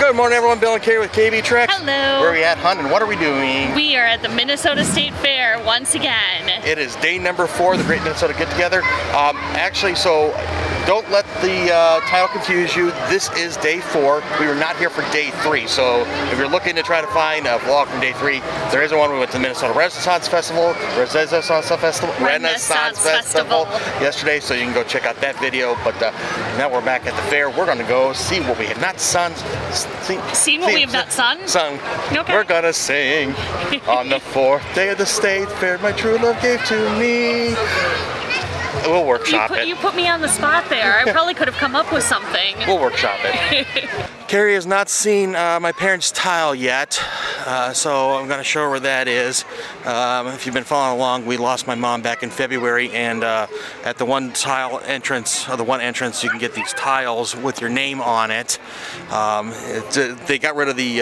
Good morning, everyone. Bill and Kari with KB Treks. Hello. Where are we at, Hun, and what are we doing? We are at the Minnesota State Fair once again. It is day number 4 of the Great Minnesota Get Together. So don't let the title confuse you. This is day 4. We were not here for day 3. So if you're looking to try to find a vlog from day 3, there isn't one. We went to the Minnesota Renaissance Festival yesterday, so you can go check out that video. But now we're back at the fair. We're going to go see what we have not sung. See what we have not sung? Okay. We're going to sing on the 4th day of the State Fair. My true love gave to me. We'll workshop it. You put me on the spot there. I probably could have come up with something. We'll workshop it. Kari has not seen my parents' tile yet, so I'm going to show her where that is. If you've been following along, we lost my mom back in February, and at the one tile entrance, or the one entrance, you can get these tiles with your name on it. They got rid of the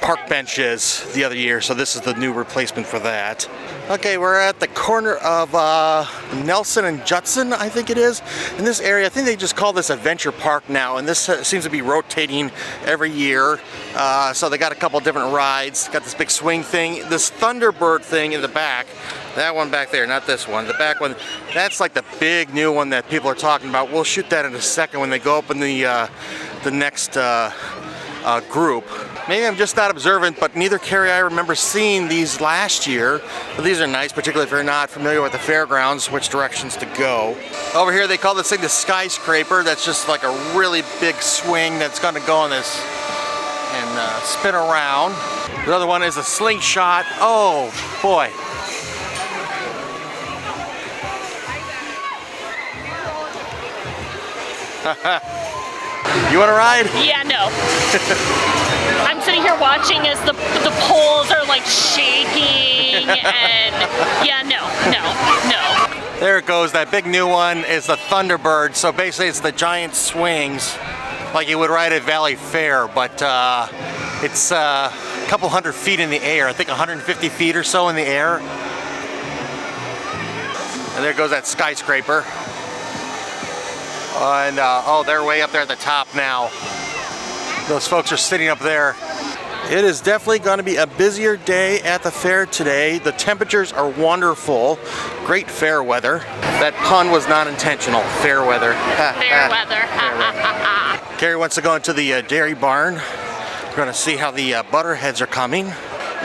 park benches the other year, so this is the new replacement for that. Okay, we're at the corner of Nelson and Judson, I think it is. In this area, I think they just call this Adventure Park now, and this seems to be rotating every year. So they got a couple different rides. Got this big swing thing, this Thunderbird thing in the back. That one back there, not this one. The back one, that's like the big new one that people are talking about. We'll shoot that in a second when they go up in the next group. Maybe I'm just not observant, but neither Kari or I remember seeing these last year. But these are nice, particularly if you're not familiar with the fairgrounds, which directions to go. Over here they call this thing the skyscraper. That's just like a really big swing that's going to go on this and spin around. The other one is a slingshot. Oh boy. You want to ride? Yeah, no. I'm sitting here watching as the poles are like shaking and yeah, no. There it goes. That big new one is the Thunderbird. So basically it's the giant swings like you would ride at Valley Fair, but it's a couple hundred feet in the air. I think 150 feet or so in the air. And there goes that skyscraper. And oh, they're way up there at the top now. Those folks are sitting up there. It is definitely going to be a busier day at the fair today. The temperatures are wonderful. Great fair weather. That pun was not intentional. Fair weather. Fair weather. Kari wants to go into the dairy barn. We're going to see how the butterheads are coming.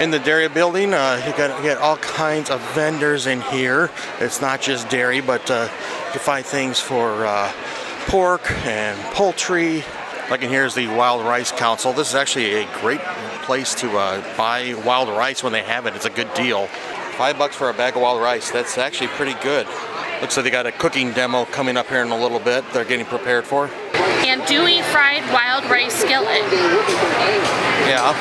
In the dairy building, you get all kinds of vendors in here. It's not just dairy, but you find things for pork and poultry. Like in here is the Wild Rice Council. This is actually a great place to buy wild rice when they have it. It's a good deal. $5 for a bag of wild rice. That's actually pretty good. Looks like they got a cooking demo coming up here in a little bit. They're getting prepared for. Andouille fried wild rice skillet. Yeah.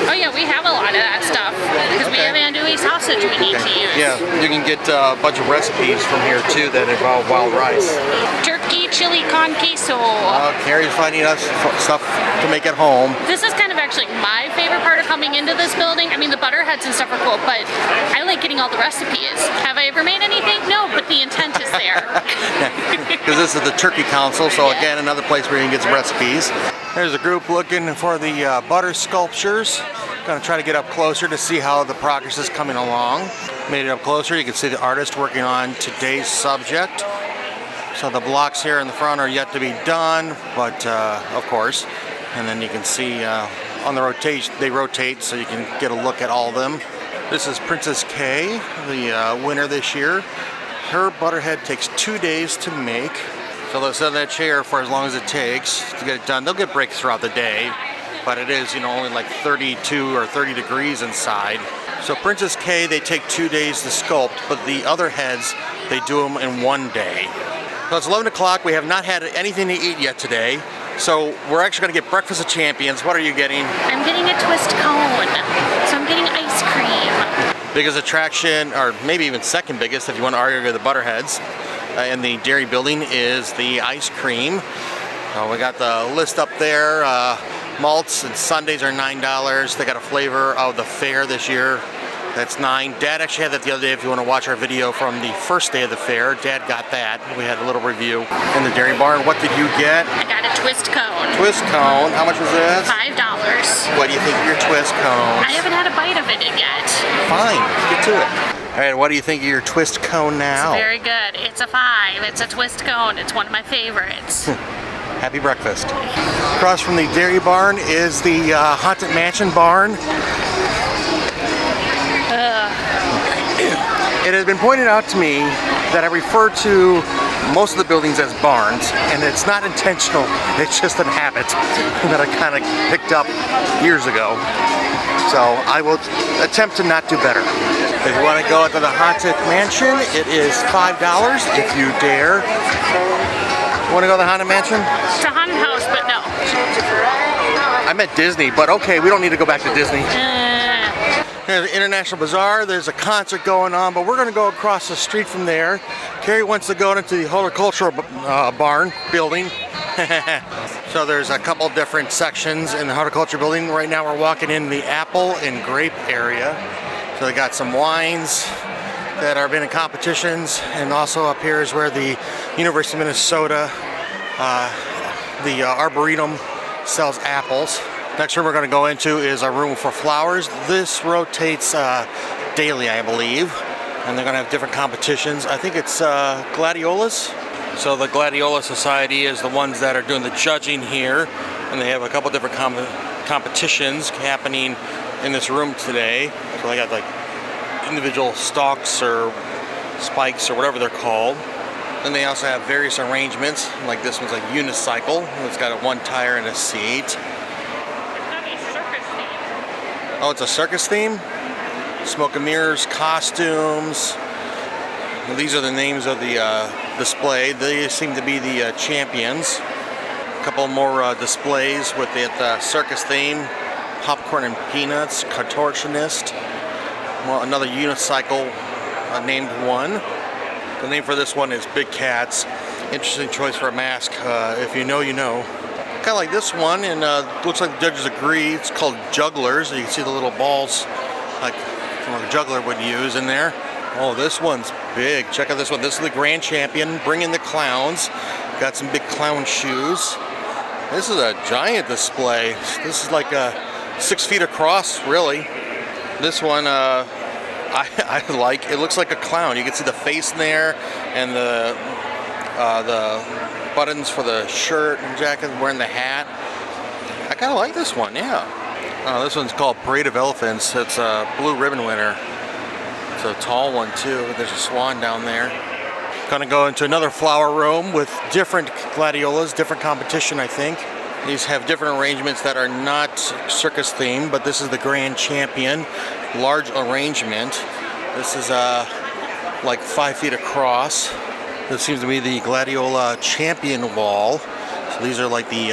Oh yeah, we have a lot of that stuff because we have andouille sausage we need to use. Yeah, you can get a bunch of recipes from here too that involve wild rice. Turkey chili con queso. Kari's finding us stuff to make at home. This is kind of actually my favorite part of coming into this building. I mean, the butterheads and stuff are cool, but I like getting all the recipes. Have I ever made anything? No, but the intent is there. Because this is the Turkey Council, so again, another place where you can get some recipes. There's a group looking for the butter sculptures. Gonna try to get up closer to see how the progress is coming along. Made it up closer, you can see the artist working on today's subject. So the blocks here in the front are yet to be done, but of course. And then you can see on the rotation, they rotate so you can get a look at all of them. This is Princess K, the winner this year. Her butterhead takes 2 days to make. So they'll sit in that chair for as long as it takes to get it done. They'll get breaks throughout the day, but it is, only like 32 or 30 degrees inside. So Princess K, they take 2 days to sculpt, but the other heads, they do them in 1 day. So it's 11 o'clock. We have not had anything to eat yet today. So we're actually going to get breakfast of champions. What are you getting? I'm getting a twist cone. So I'm getting ice cream. Biggest attraction, or maybe even second biggest if you want to argue the butterheads, in the dairy building is the ice cream. We got the list up there. Malts and sundaes are $9. They got a flavor of the fair this year. That's 9. Dad actually had that the other day if you want to watch our video from the first day of the fair. Dad got that. We had a little review in the dairy barn. What did you get? I got a twist cone. Twist cone. How much was this? $5. What do you think of your twist cone? I haven't had a bite of it yet. Fine. Get to it. All right, what do you think of your twist cone now? It's very good. It's a 5. It's a twist cone. It's one of my favorites. Happy breakfast. Across from the dairy barn is the Haunted Mansion barn. It has been pointed out to me that I refer to most of the buildings as barns, and it's not intentional. It's just a habit that I kind of picked up years ago. So I will attempt to not do better. If you want to go to the Haunted Mansion, it is $5 if you dare. Want to go to the Haunted Mansion? It's a haunted house, but no. I'm at Disney, but okay, we don't need to go back to Disney. Here's the International Bazaar. There's a concert going on, but we're going to go across the street from there. Kari wants to go into the Horticulture barn building. So there's a couple different sections in the Horticulture building. Right now we're walking in the apple and grape area. So they got some wines that are been in competitions, and also up here is where the University of Minnesota, the Arboretum sells apples. Next room we're going to go into is a room for flowers. This rotates daily, I believe, and they're going to have different competitions. I think it's Gladiolas. So the Gladiola Society is the ones that are doing the judging here, and they have a couple different competitions happening in this room today. So they got like individual stalks or spikes or whatever they're called. Then they also have various arrangements, like this one's a unicycle. It's got a one tire and a seat. Oh, it's a circus theme? Smoke and mirrors, costumes. Well, these are the names of the display. They seem to be the champions. A couple more displays with the circus theme. Popcorn and peanuts, contortionist. Well, another unicycle named one. The name for this one is Big Cats. Interesting choice for a mask. If you know, you know. Kind of like this one, and looks like the judges agree. It's called Jugglers. You can see the little balls like a juggler would use in there. Oh, this one's big. Check out this one. This is the grand champion. Bring in the clowns. Got some big clown shoes. This is a giant display. This is like 6 feet across, really. This one I like. It looks like a clown. You can see the face in there, and the buttons for the shirt and jacket, wearing the hat. I kind of like this one, yeah. This one's called Parade of Elephants. It's a blue ribbon winner. It's a tall one too. There's a swan down there. Gonna go into another flower room with different gladiolas, different competition, I think. These have different arrangements that are not circus themed, but this is the grand champion, large arrangement. This is like 5 feet across. This seems to be the Gladiola champion wall. So these are like the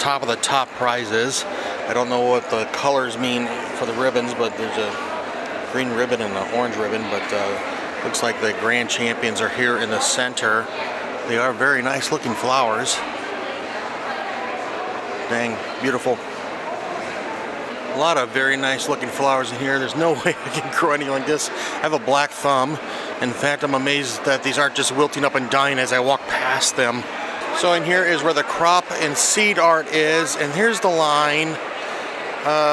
top of the top prizes. I don't know what the colors mean for the ribbons, but there's a green ribbon and an orange ribbon, but looks like the grand champions are here in the center. They are very nice looking flowers. Dang, beautiful. A lot of very nice looking flowers in here. There's no way I can grow anything like this. I have a black thumb. In fact, I'm amazed that these aren't just wilting up and dying as I walk past them. So in here is where the crop and seed art is, and here's the line.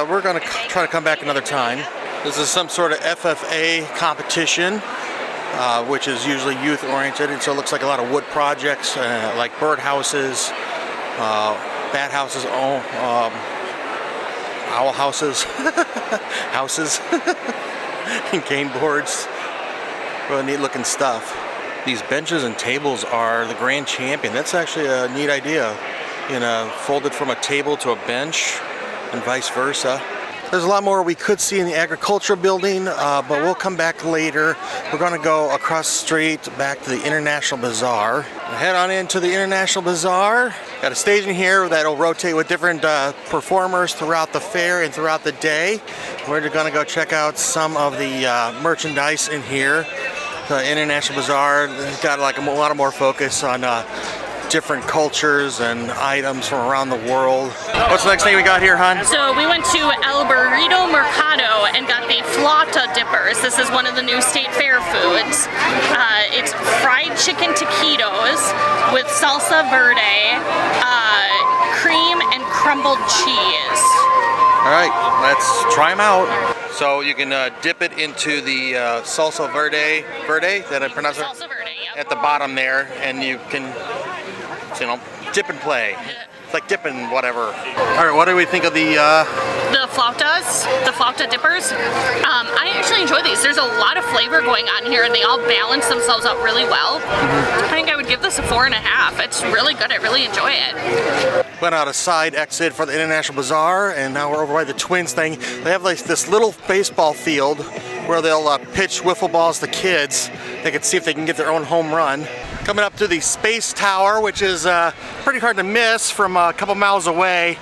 We're gonna try to come back another time. This is some sort of FFA competition, which is usually youth oriented, and so it looks like a lot of wood projects, like bird houses, bat houses, owl houses, houses, and cane boards. Really neat looking stuff. These benches and tables are the grand champion. That's actually a neat idea. You know, folded from a table to a bench and vice versa. There's a lot more we could see in the agriculture building, but we'll come back later. We're going to go across the street back to the International Bazaar. Head on into the International Bazaar. Got a stage in here that'll rotate with different performers throughout the fair and throughout the day. We're going to go check out some of the merchandise in here. The International Bazaar has got like a lot of more focus on different cultures and items from around the world. What's the next thing we got here, hon? So we went to El Burrito Mercado, Mercado and got the Flauta Dippers. This is one of the new state fair foods. It's fried chicken taquitos with salsa verde, cream, and crumbled cheese. All right, let's try them out. So you can dip it into the salsa verde, that I pronounce it? Salsa verde, yep. At the bottom there, and you can, you know, dip and play. It's like dipping whatever. All right, what do we think of the flautas, the Flauta Dippers? I actually enjoy these. There's a lot of flavor going on here, and they all balance themselves out really well. I think I would give this a 4.5. It's really good. I really enjoy it. Went out a side exit for the International Bazaar, and now we're over by the Twins thing. They have like this little baseball field where they'll pitch wiffle balls to kids. They can see if they can get their own home run. Coming up to the Space Tower, which is pretty hard to miss from a couple miles away,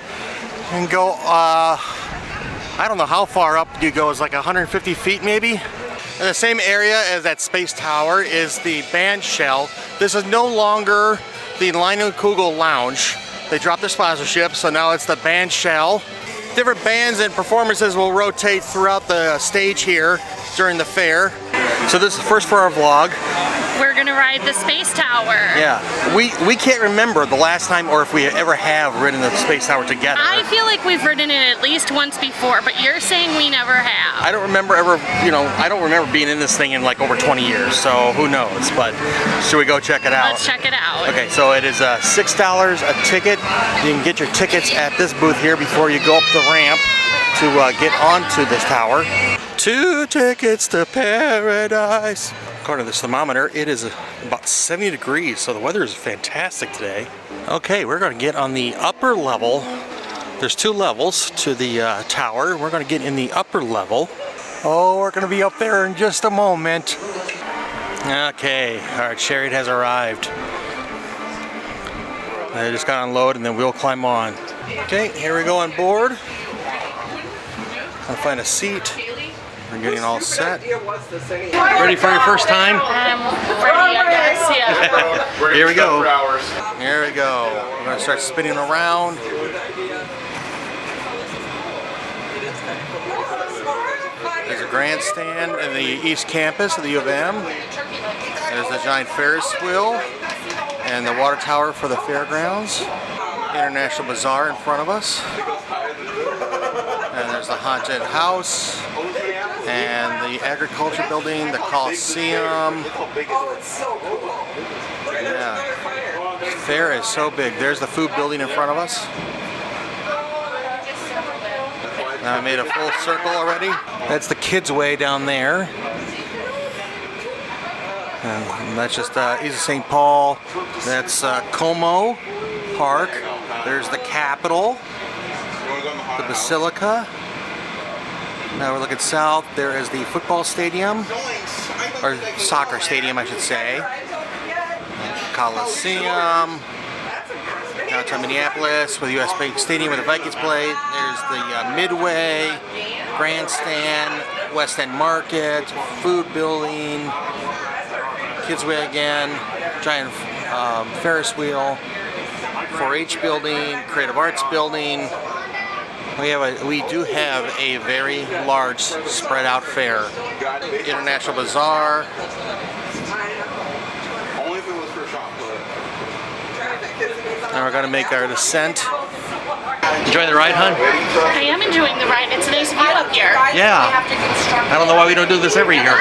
and go, I don't know how far up you go, it's like 150 feet maybe. In the same area as that Space Tower is the band shell. This is no longer the Kugel Lounge. They dropped their sponsorship, so now it's the band shell. Different bands and performances will rotate throughout the stage here during the fair. So this is first for our vlog. We're gonna ride the Space Tower. Yeah, we can't remember the last time or if we ever have ridden the Space Tower together. I feel like we've ridden it at least once before, but you're saying we never have. I don't remember ever, I don't remember being in this thing in like over 20 years, so who knows, but should we go check it out? Let's check it out. Okay, so it is $6 a ticket. You can get your tickets at this booth here before you go up the ramp to get onto this tower. 2 tickets to paradise. According to this thermometer, it is about 70 degrees, so the weather is fantastic today. Okay, we're going to get on the upper level. There's 2 levels to the tower. We're going to get in the upper level. Oh, we're going to be up there in just a moment. Okay, our chariot has arrived. They just got unloaded and then we'll climb on. Okay, here we go on board. I'll find a seat. We're getting all set. Ready for your first time? Ready, I guess, yeah. Here we go. Here we go. We're going to start spinning around. There's a grandstand in the East Campus of the U of M. There's the giant Ferris wheel and the water tower for the fairgrounds. International Bazaar in front of us. And there's the haunted house. And the agriculture building, the Coliseum. Yeah. The fair is so big. There's the food building in front of us. Now I made a full circle already. That's the kids' way down there. And that's just East of St. Paul. That's Como Park. There's the Capitol. The Basilica. Now we're looking south. There is the football stadium, or soccer stadium, I should say. Coliseum. Downtown Minneapolis with US Bank Stadium where the Vikings play. There's the Midway, Grandstand, West End Market, food building, Kids Way again, giant Ferris wheel, 4-H building, Creative Arts building. We do have a very large spread out fair. International Bazaar. Now we're going to make our descent. Enjoying the ride, hon? I am enjoying the ride. It's a nice view up here. Yeah. I don't know why we don't do this every year.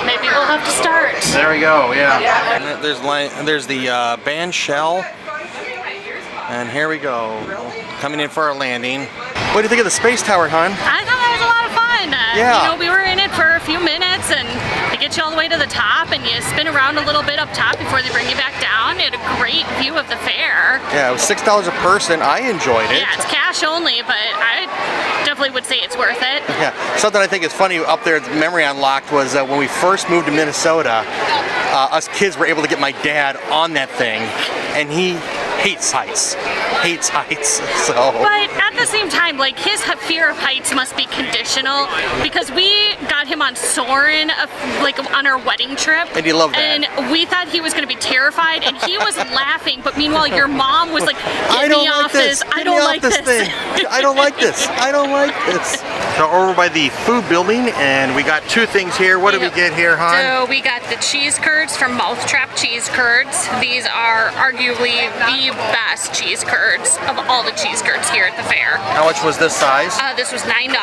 Maybe we'll have to start. There we go, yeah. And there's the band shell. And here we go. Coming in for our landing. What do you think of the Space Tower, hon? I thought that was a lot of fun. Yeah. We were in it for a few minutes and they get you all the way to the top and you spin around a little bit up top before they bring you back down. You had a great view of the fair. Yeah, it was $6 a person. I enjoyed it. Yeah, it's cash only, but I definitely would say it's worth it. Yeah, something I think is funny up there, the memory unlocked, was when we first moved to Minnesota, us kids were able to get my dad on that thing, and he hates heights. Hates heights. So. But at the same time, like his fear of heights must be conditional because we got him on Soarin' like on our wedding trip. And he loved that. And we thought he was going to be terrified, and he was laughing. But meanwhile, your mom was like, "Get me off this! I don't like this thing. I don't like this. I don't like this." So over by the food building, and we got two things here. What did we get here, hon? So we got the cheese curds from Mouthtrap Cheese Curds. These are arguably the best cheese curds of all the cheese curds here at the fair. How much was this size? This was $9.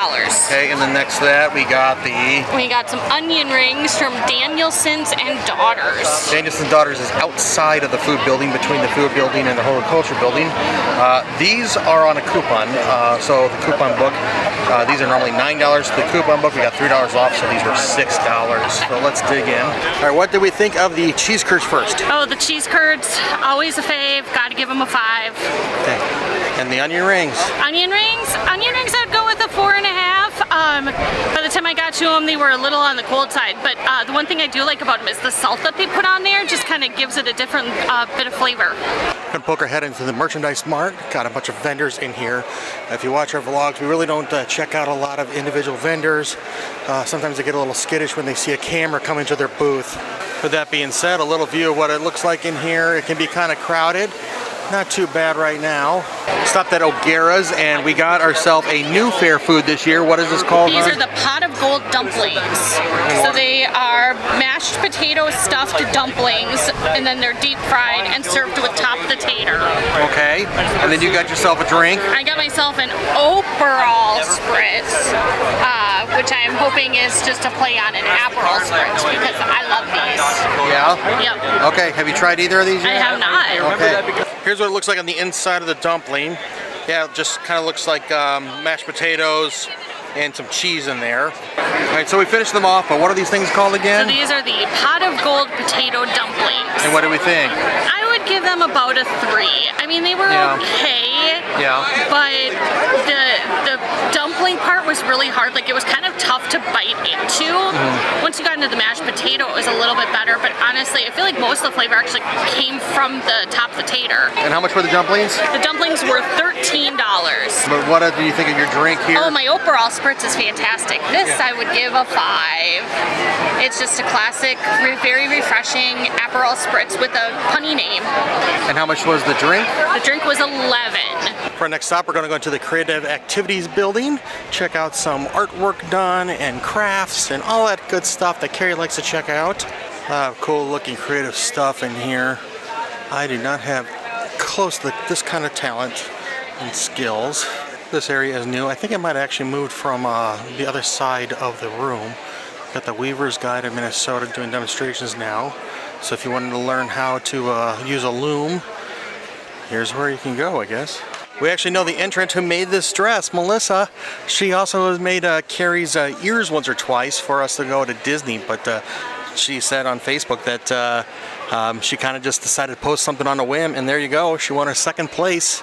Okay, and then next to that we got some onion rings from Danielson's and Daughters. Danielson's Daughters is outside of the food building, between the food building and the horticulture building. These are on a coupon, so the coupon book. These are normally $9. The coupon book we got $3 off, so these were $6. So let's dig in. All right, what did we think of the cheese curds first? Oh, the cheese curds, always a fave. Got to give them a 5. Okay. And the onion rings. Onion rings, I'd go with a 4.5. By the time I got to them, they were a little on the cold side. But the one thing I do like about them is the salt that they put on there just kind of gives it a different bit of flavor. Gonna poke our head into the merchandise mart. Got a bunch of vendors in here. If you watch our vlogs, we really don't check out a lot of individual vendors. Sometimes they get a little skittish when they see a camera come into their booth. With that being said, a little view of what it looks like in here. It can be kind of crowded. Not too bad right now. Stopped at O'Gara's and we got ourselves a new fair food this year. What is this called? These are the pot of gold dumplings. So they are mashed potato stuffed dumplings, and then they're deep fried and served with top the tater. Okay. And then you got yourself a drink. I got myself an Aperol spritz, which I'm hoping is just a play on an Aperol spritz because I love these. Yeah? Yep. Okay. Have you tried either of these yet? I have not. Okay. Here's what it looks like on the inside of the dumpling. Yeah, it just kind of looks like mashed potatoes and some cheese in there. All right, so we finished them off, but what are these things called again? So these are the pot of gold potato dumplings. And what do we think? I would give them about a 3. I mean, they were okay. Yeah. But the dumpling part was really hard. Like, it was kind of tough to bite into. Once you got into the mashed potato, it was a little bit better. But honestly, I feel like most of the flavor actually came from the top of the tater. And how much were the dumplings? The dumplings were $13. But what do you think of your drink here? Oh, my Aperol spritz is fantastic. This I would give a 5. It's just a classic, very refreshing Aperol spritz with a punny name. And how much was the drink? The drink was 11. For our next stop, we're going to go into the Creative Activities building, check out some artwork done and crafts and all that good stuff that Kari likes to check out. Cool looking creative stuff in here. I do not have close to this kind of talent and skills. This area is new. I think it might have actually moved from the other side of the room. Got the Weaver's Guide of Minnesota doing demonstrations now. So if you wanted to learn how to use a loom, here's where you can go, I guess. We actually know the entrant who made this dress, Melissa. She also has made Kari's ears once or twice for us to go to Disney, but she said on Facebook that she kind of just decided to post something on a whim, and there you go. She won her 2nd place.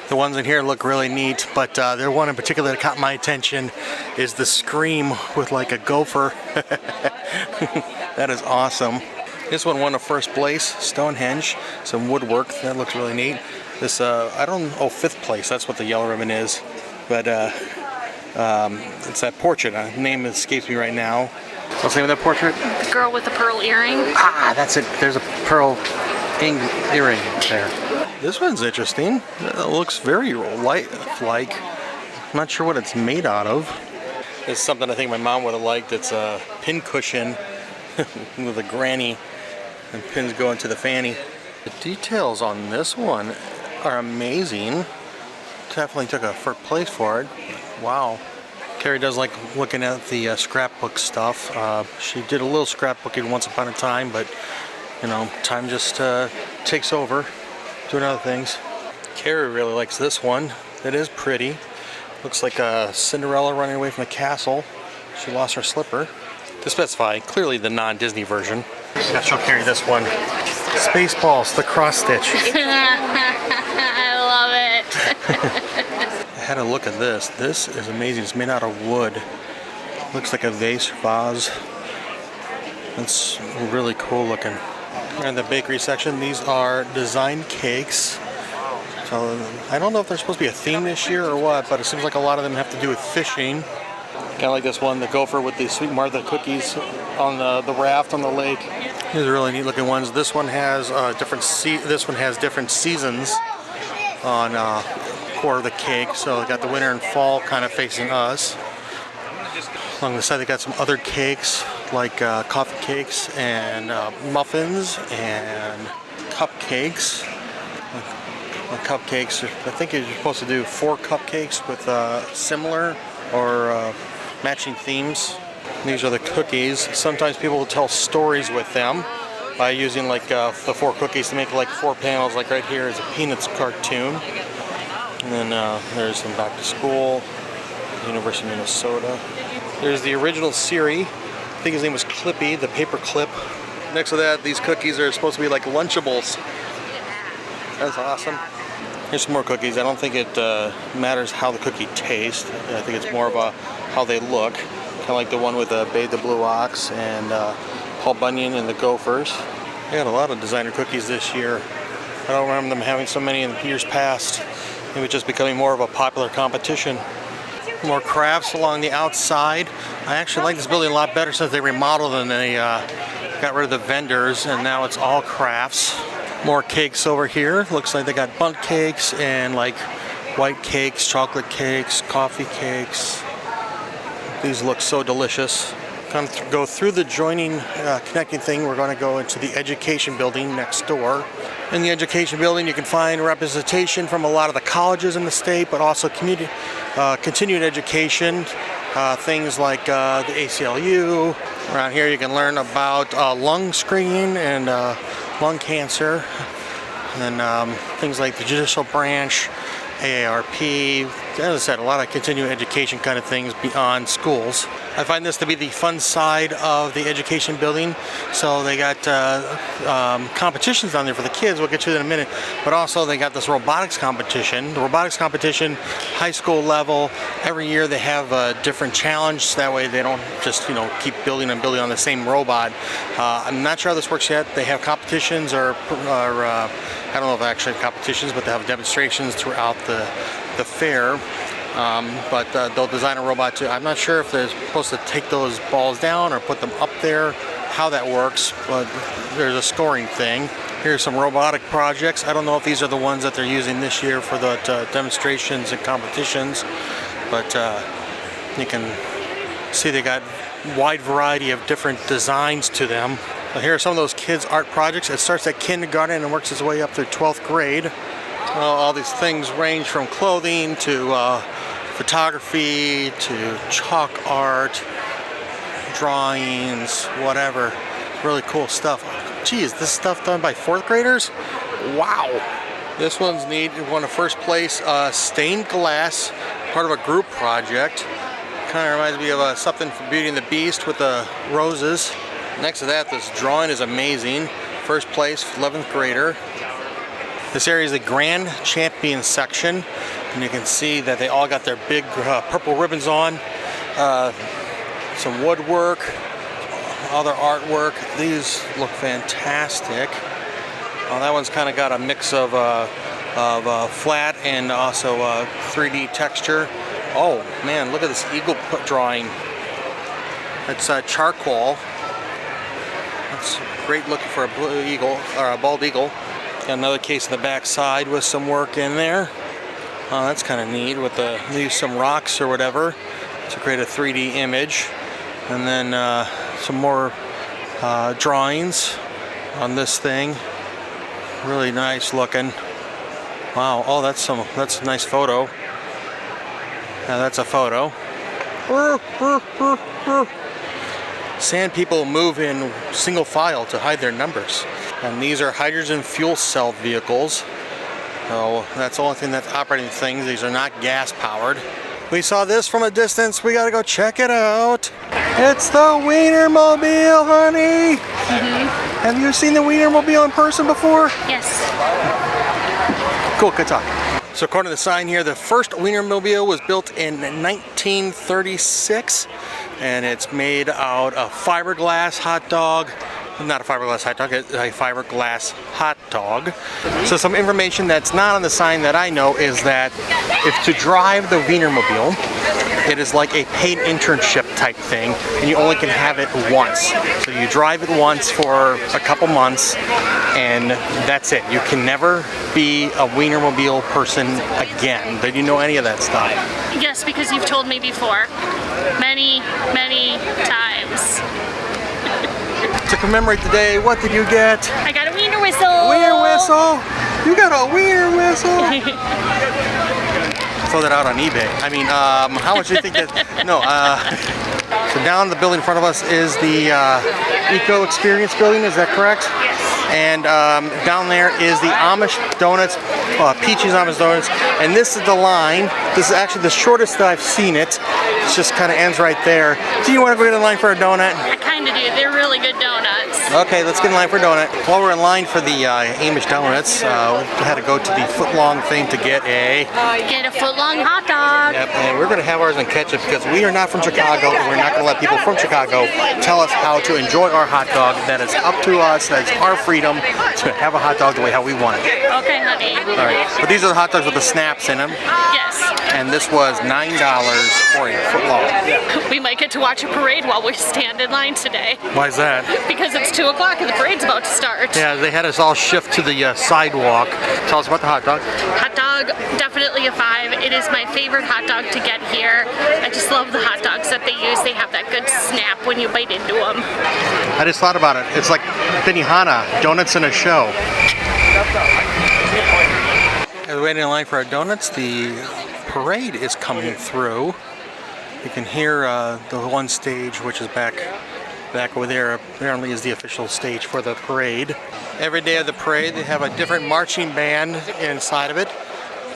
The ones in here look really neat, but the one in particular that caught my attention is the Scream with like a gopher. That is awesome. This one won a 1st place, Stonehenge, some woodwork, that looks really neat. This, I don't know, 5th place, that's what the yellow ribbon is. But it's that portrait, the name escapes me right now. What's the name of that portrait? The girl with the pearl earring. Ah, that's it, there's a pearl earring there. This one's interesting, it looks very light-like. I'm not sure what it's made out of. It's something I think my mom would have liked. It's a pin cushion with a granny and pins go into the fanny. The details on this one are amazing. Definitely took a 1st place for it. Wow. Kari does like looking at the scrapbook stuff. She did a little scrapbooking once upon a time, but you know, time just takes over doing other things. Kari really likes this one. It is pretty. Looks like a Cinderella running away from the castle. She lost her slipper. To specify, clearly the non-Disney version. I'll show Kari this one. Spaceballs, the cross stitch. I love it. I had a look at this. This is amazing. It's made out of wood. Looks like a vase. It's really cool looking. In the bakery section, these are design cakes. So I don't know if there's supposed to be a theme this year or what, but it seems like a lot of them have to do with fishing. Kind of like this one, the gopher with the Sweet Martha cookies on the raft on the lake. These are really neat looking ones. This one has different seasons on core of the cake. So they got the winter and fall kind of facing us. Along the side they got some other cakes like coffee cakes and muffins and cupcakes. Cupcakes, I think you're supposed to do 4 cupcakes with similar or matching themes. These are the cookies. Sometimes people will tell stories with them by using like the 4 cookies to make like 4 panels. Like right here is a Peanuts cartoon. And then there's some back to school, University of Minnesota. There's the original Siri. I think his name was Clippy, the paper clip. Next to that, these cookies are supposed to be like Lunchables. That's awesome. Here's some more cookies. I don't think it matters how the cookie tastes. I think it's more of how they look. Kind of like the one with Bay the Blue Ox and Paul Bunyan and the Gophers. They got a lot of designer cookies this year. I don't remember them having so many in years past. It was just becoming more of a popular competition. More crafts along the outside. I actually like this building a lot better since they remodeled and they got rid of the vendors and now it's all crafts. More cakes over here. Looks like they got bundt cakes and like white cakes, chocolate cakes, coffee cakes. These look so delicious. Kind of go through the joining, connecting thing. We're going to go into the education building next door. In the education building, you can find representation from a lot of the colleges in the state, but also continuing education. Things like the ACLU. Around here, you can learn about lung screening and lung cancer, and then things like the judicial branch, AARP. As I said, a lot of continuing education kind of things beyond schools. I find this to be the fun side of the education building. So they got competitions down there for the kids. We'll get to that in a minute. But also they got this robotics competition. The robotics competition, high school level. Every year they have a different challenge. That way they don't just keep building and building on the same robot. I'm not sure how this works yet. They have competitions or I don't know if they actually have competitions, but they have demonstrations throughout the fair. But they'll design a robot too. I'm not sure if they're supposed to take those balls down or put them up there, how that works, but there's a scoring thing. Here's some robotic projects. I don't know if these are the ones that they're using this year for the demonstrations and competitions, but you can see they got a wide variety of different designs to them. Here are some of those kids' art projects. It starts at kindergarten and works its way up through 12th grade. All these things range from clothing to photography to chalk art, drawings, whatever. Really cool stuff. Geez, this stuff done by 4th graders? Wow. This one's neat. It won a first place stained glass, part of a group project. Kind of reminds me of something from Beauty and the Beast with the roses. Next to that, this drawing is amazing. First place, 11th grader. This area is the Grand Champion section, and you can see that they all got their big purple ribbons on. Some woodwork, other artwork. These look fantastic. That one's kind of got a mix of flat and also 3D texture. Oh man, look at this eagle drawing. It's charcoal. That's great looking for a blue eagle or a bald eagle. Got another case in the back side with some work in there. That's kind of neat. With use some rocks or whatever to create a 3D image, and then some more drawings on this thing. Really nice looking. Wow. Oh, that's a nice photo. Now that's a photo. Sand people move in single file to hide their numbers. And these are hydrogen fuel cell vehicles. So that's the only thing that's operating things. These are not gas powered. We saw this from a distance. We gotta go check it out. It's the Wiener Mobile, honey. Mm-hmm. Have you seen the Wiener Mobile in person before? Yes. Cool, good talk. So according to the sign here, the first Wiener Mobile was built in 1936, and it's made out of fiberglass hot dog, not a fiberglass hot dog, it's a fiberglass hot dog. So some information that's not on the sign that I know is that if to drive the Wienermobile, it is like a paid internship type thing, and you only can have it once. So you drive it once for a couple months, and that's it. You can never be a Wienermobile person again. Did you know any of that stuff? Yes, because you've told me before. Many, many times. To commemorate the day, what did you get? I got a Wiener whistle! Wiener whistle? You got a Wiener whistle? Throw that out on eBay. I mean, how much do you think that... No, so down the building in front of us is the Eco Experience building, is that correct? Yes. And down there is the Amish Donuts, Peachy's Amish Donuts, and this is the line. This is actually the shortest that I've seen it. It just kind of ends right there. Do you want to go get in line for a donut? I kind of do. They're really good donuts. Okay, let's get in line for a donut. While we're in line for the Amish Donuts, we had to go to the foot-long thing to get a... Get a foot-long hot dog. Yep, and we're going to have ours in ketchup because we are not from Chicago, and we're not going to let people from Chicago tell us how to enjoy our hot dog. That is up to us. That is our freedom to have a hot dog the way how we want it. Okay, honey. All right, but these are the hot dogs with the snaps in them. Yes. And this was $9 for a foot long. We might get to watch a parade while we stand in line today. Why is that? Because it's 2 o'clock and the parade's about to start. Yeah, they had us all shift to the sidewalk. Tell us about the hot dog. Hot dog, definitely a 5. It is my favorite hot dog to get here. I just love the hot dogs that they use. They have that good snap when you bite into them. I just thought about it. It's like Benihana, donuts in a show. As we're waiting in line for our donuts, the parade is coming through. You can hear the one stage, which is back over there, apparently is the official stage for the parade. Every day of the parade, they have a different marching band inside of it.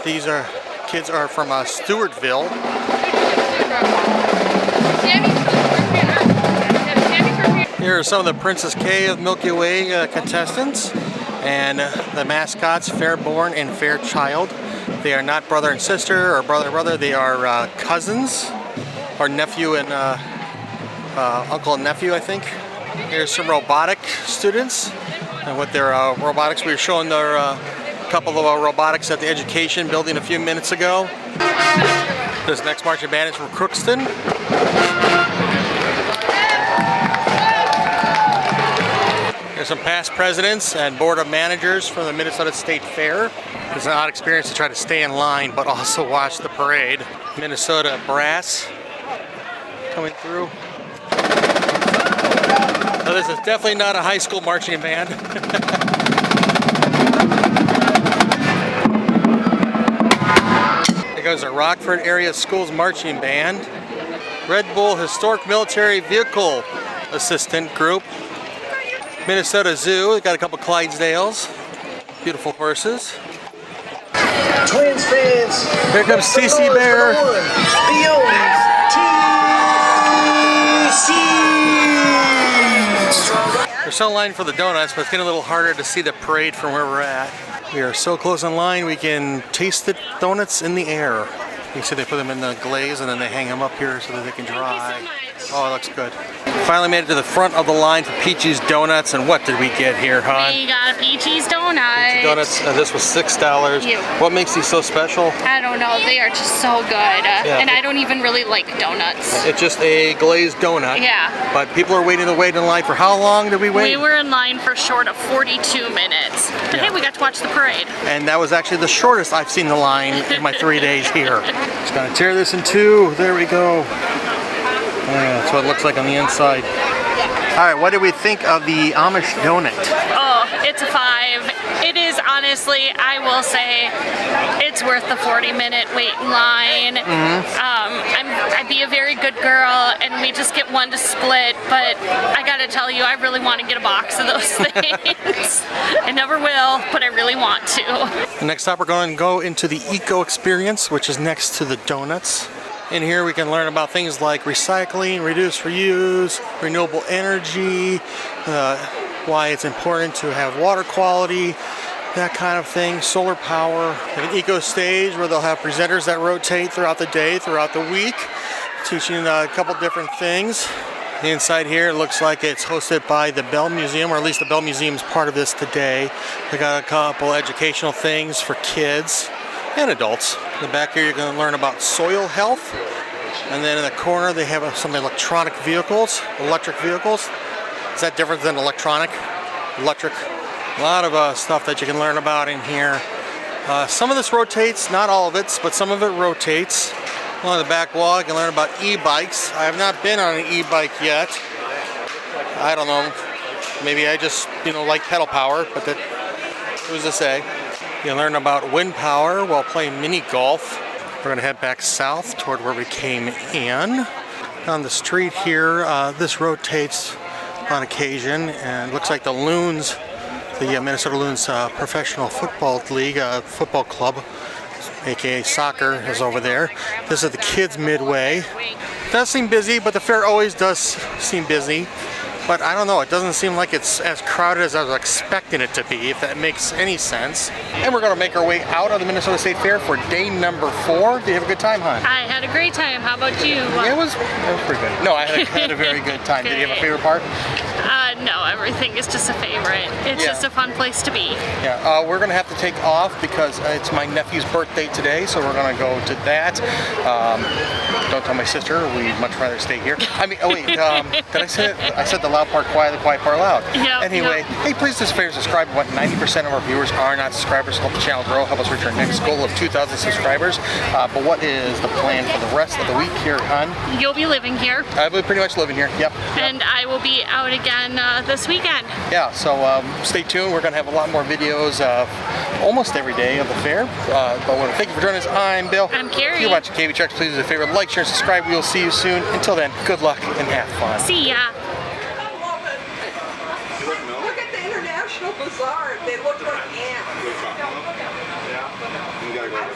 These kids are from Stewartville. Here are some of the Princess K of Milky Way contestants, and the mascots, Fairborn and Fairchild. They are not brother and sister or brother. They are cousins, or nephew and uncle and nephew, I think. Here's some robotic students, and with their robotics. We were showing their couple of robotics at the education building a few minutes ago. This next marching band is from Crookston. There's some past presidents and board of managers from the Minnesota State Fair. It's an odd experience to try to stay in line but also watch the parade. Minnesota Brass coming through. So this is definitely not a high school marching band. There goes the Rockford Area Schools Marching Band. Red Bull Historic Military Vehicle Assistant Group. Minnesota Zoo, got a couple Clydesdales. Beautiful horses. Twins fans. Here comes CC Bear. The only We're still in line for the donuts, but it's getting a little harder to see the parade from where we're at. We are so close in line, we can taste the donuts in the air. You see they put them in the glaze and then they hang them up here so that they can dry. Oh, it looks good. Finally made it to the front of the line for Peachy's Donuts, and what did we get here, hon? We got a Peachy's donut. Donuts, this was $6. What makes these so special? I don't know, they are just so good. And I don't even really like donuts. It's just a glazed donut. Yeah. But people are waiting in line for how long did we wait? We were in line for short of 42 minutes. But hey, we got to watch the parade. And that was actually the shortest I've seen the line in my 3 days here. Just gonna tear this in two. There we go. Yeah, that's what it looks like on the inside. All right, what did we think of the Amish donut? Oh, it's a 5. It is honestly, I will say, it's worth the 40-minute wait in line. I'd be a very good girl, and we just get one to split, but I gotta tell you, I really want to get a box of those things. I never will, but I really want to. Next up, we're going to go into the Eco Experience, which is next to the donuts. In here we can learn about things like recycling, reduce, reuse, renewable energy, why it's important to have water quality, that kind of thing, solar power. An eco stage where they'll have presenters that rotate throughout the day, throughout the week, teaching a couple different things. Inside here, it looks like it's hosted by the Bell Museum, or at least the Bell Museum is part of this today. They got a couple educational things for kids and adults. In the back here, you're going to learn about soil health. And then in the corner, they have some electric vehicles. Is that different than electronic? Electric. A lot of stuff that you can learn about in here. Some of this rotates, not all of it, but some of it rotates. On the back wall, you can learn about e-bikes. I have not been on an e-bike yet. I don't know. Maybe I just, like pedal power, but who's to say? You can learn about wind power while playing mini golf. We're going to head back south toward where we came in. On the street here, this rotates on occasion, and it looks like the Loons, the Minnesota Loons Professional Football League, football club, aka soccer, is over there. This is the kids' Midway. It does seem busy, but the fair always does seem busy. But I don't know, it doesn't seem like it's as crowded as I was expecting it to be, if that makes any sense. And we're going to make our way out of the Minnesota State Fair for day number 4. Did you have a good time, hon? I had a great time. How about you? It was pretty good. No, I had a very good time. Did you have a favorite part? No, everything is just a favorite. It's just a fun place to be. Yeah, we're going to have to take off because it's my nephew's birthday today, so we're going to go to that. Don't tell my sister. We'd much rather stay here. I mean, did I say it? I said the loud part quiet, the quiet part loud. Yep, Anyway, hey, please do subscribe. What 90% of our viewers are not subscribers. Help the channel grow. Help us reach our next goal of 2,000 subscribers. But what is the plan for the rest of the week here, hon? You'll be living here. I will pretty much living here. Yep. And I will be out again this weekend. Yeah, so stay tuned. We're going to have a lot more videos almost every day of the fair. But I want to thank you for joining us. I'm Bill. I'm Kari. If you're watching KB Trucks, please do us a favor, like, share, and subscribe. We will see you soon. Until then, good luck and have fun. See ya. Look at the International Bazaar. They look like ants. You gotta go over that.